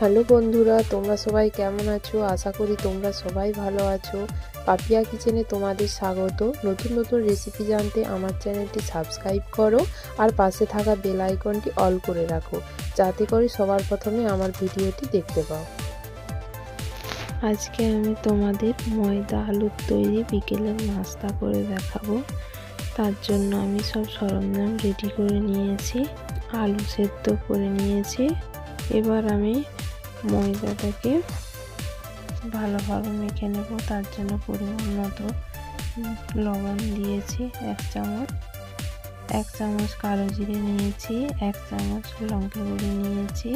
Hello বন্ধুরা, তোমরা সবাই কেমন আছো? আশা করি তোমরা সবাই ভালো আছো। পাপিয়া কিচেনে তোমাদের স্বাগত। নতুন নতুন রেসিপি জানতে আমার চ্যানেলটি সাবস্ক্রাইব করো আর পাশে থাকা বেল আইকনটি অল করে রাখো, যাতে করে সবার প্রথমে আমার ভিডিওটি দেখতে পাও। আজকে আমি তোমাদের ময়দা আলুর তৈরি বিকেলের নাস্তা করে দেখাবো। তার জন্য আমি সব সরঞ্জাম রেডি করে নিয়েছি। আলু সেদ্ধ করে নিয়েছি। এবার আমি ময়দাটাকে ভালোভাবে মেখে নেব। তার জন্য পরিমাণ মতো লবণ দিয়েছি, এক চামচ কালো জিরে নিয়েছি, 1 চামচ লঙ্কা গুঁড়ো নিয়েছি,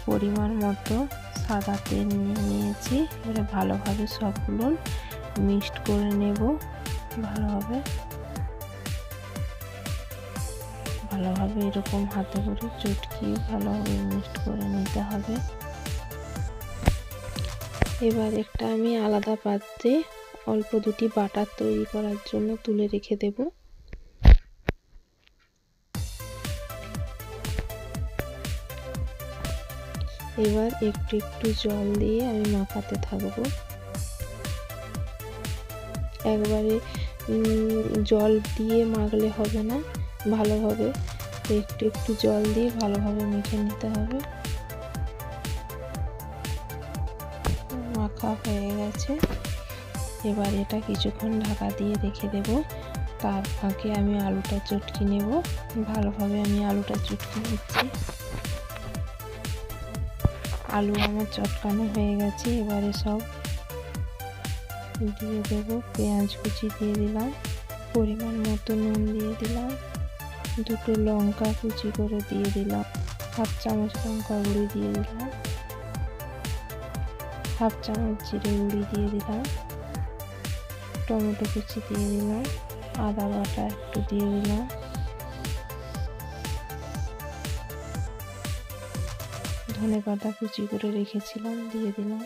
পরিমাণ মতো সাদা তেল নিয়েছি। এবারে ভালোভাবে সবগুলো মিক্সড করে নেব। ভালোভাবে এরকম হাতে করে চটকিয়ে ভালোভাবে মিক্সড করে নিতে হবে। এবার একটা আমি আলাদা পাত্রে অল্প দুটি বাটার তৈরি করার জন্য তুলে রেখে দেব। এবার একটু একটু জল দিয়ে আমি মাখাতে থাকবো। একবারে জল দিয়ে মাখলে হবে না, ভালোভাবে একটু একটু জল দিয়ে ভালোভাবে মেখে নিতে হবে। মাখা হয়ে গেছে। এবার এটা কিছুক্ষণ ঢাকা দিয়ে রেখে দেব। তার ফাঁকে আমি আলুটা চটকে নেব। ভালোভাবে আমি আলুটা চটকে নিচ্ছি। আলু আমার চটকানো হয়ে গেছে। এবারে সব দিয়ে দেব। পেঁয়াজ কুচি দিয়ে দিলাম, পরিমাণ মতো নুন দিয়ে দিলাম, দুটো লঙ্কা কুচি করে দিয়ে দিলাম, 1/2 চামচ লঙ্কা গুঁড়ি দিয়ে দিলাম, 1/2 চামচ জিরে গুঁড়ি দিয়ে দিলাম, টমেটো কুচি দিয়ে দিলাম, আদা বাটা একটু দিয়ে দিলাম, ধনেপাতা কুচি করে রেখেছিলাম দিয়ে দিলাম,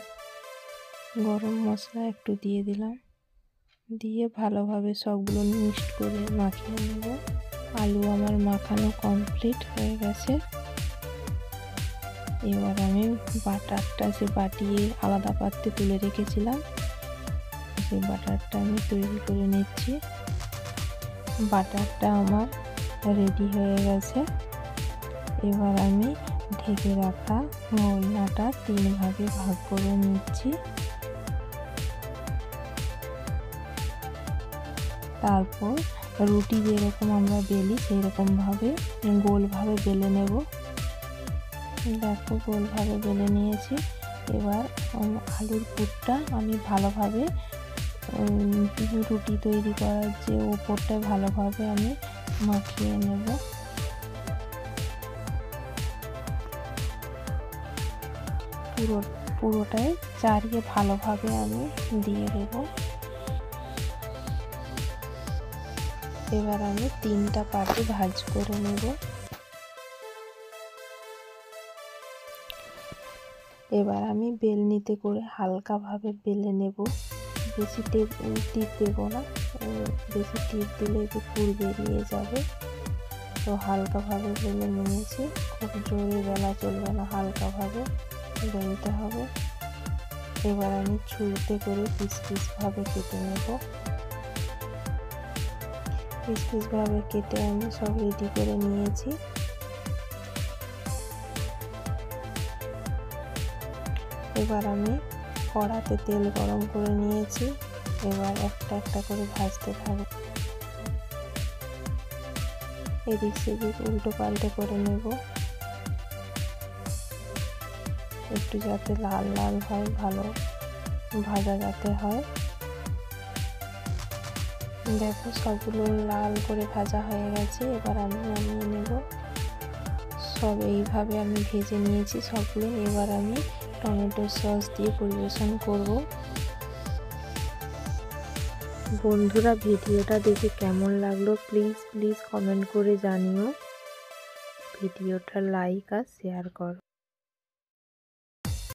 গরম মশলা একটু দিয়ে দিলাম। দিয়ে ভালোভাবে সবগুলো মিক্সড করে মাখিয়ে নেব। আলু আমার মাখানো কমপ্লিট হয়ে গেছে। এবার আমি বাটারটা বাটিয়ে আলাদা পাত্রে তুলে রেখেছিলাম, সেই বাটারটা আমি তৈরি করে নিচ্ছি। বাটারটা আমার রেডি হয়ে গেছে। এবার আমি ঢেকে রাখা ময়দাটা 3 ভাগে ভাগ করে নিচ্ছি। তারপর রুটি যেরকম আমরা বেলি সেই রকম ভাবে গোলভাবে বেলে নেব। দেখো গোলভাবে বেলে নিয়েছি। এবার আলুর পুরটা আমি ভালোভাবে রুটি তৈরি করার যে ওপরটা ভালোভাবে আমি মাখিয়ে নেব। পুরোটাই চারিয়ে ভালোভাবে আমি দিয়ে দেব। এবার আমি 3টা পার্টে ভাঁজ করে নেব। এবার আমি বেলনিতে করে হালকাভাবে বেলে নেব। বেশি টিপ দেবো না, বেশি টিপ দিলে যে পুর বেরিয়ে যাবে। তো হালকাভাবে বেলে নিয়েছি। খুব জোরে বেলা চলবে না, হালকাভাবে বেলতে হবে। এবার আমি ছুরিতে করে পিস পিস ভাবে কেটে নেব। পিস পিস ভাবে কেটে আমি সব রেডি করে নিয়েছি। এবার আমি কড়াতে তেল গরম করে নিয়েছি। এবার একটা একটা করে ভাজতে থাকবো। এদিক সেদিক উল্টো পাল্টে করে নেব, একটু যাতে লাল লাল হয়, ভালো ভাজা যাতে হয়। দেখো সবগুলো লাল করে ভাজা হয়ে গেছে। এবার আমি নামিয়ে নেব। সব এইভাবে আমি ভেজে নিয়েছি সবগুলো। এবার আমি টমেটো সস দিয়ে পরিবেশন করব। বন্ধুরা, ভিডিওটা দেখে কেমন লাগলো প্লিজ কমেন্ট করে জানিও। ভিডিওটা লাইক আর শেয়ার করো।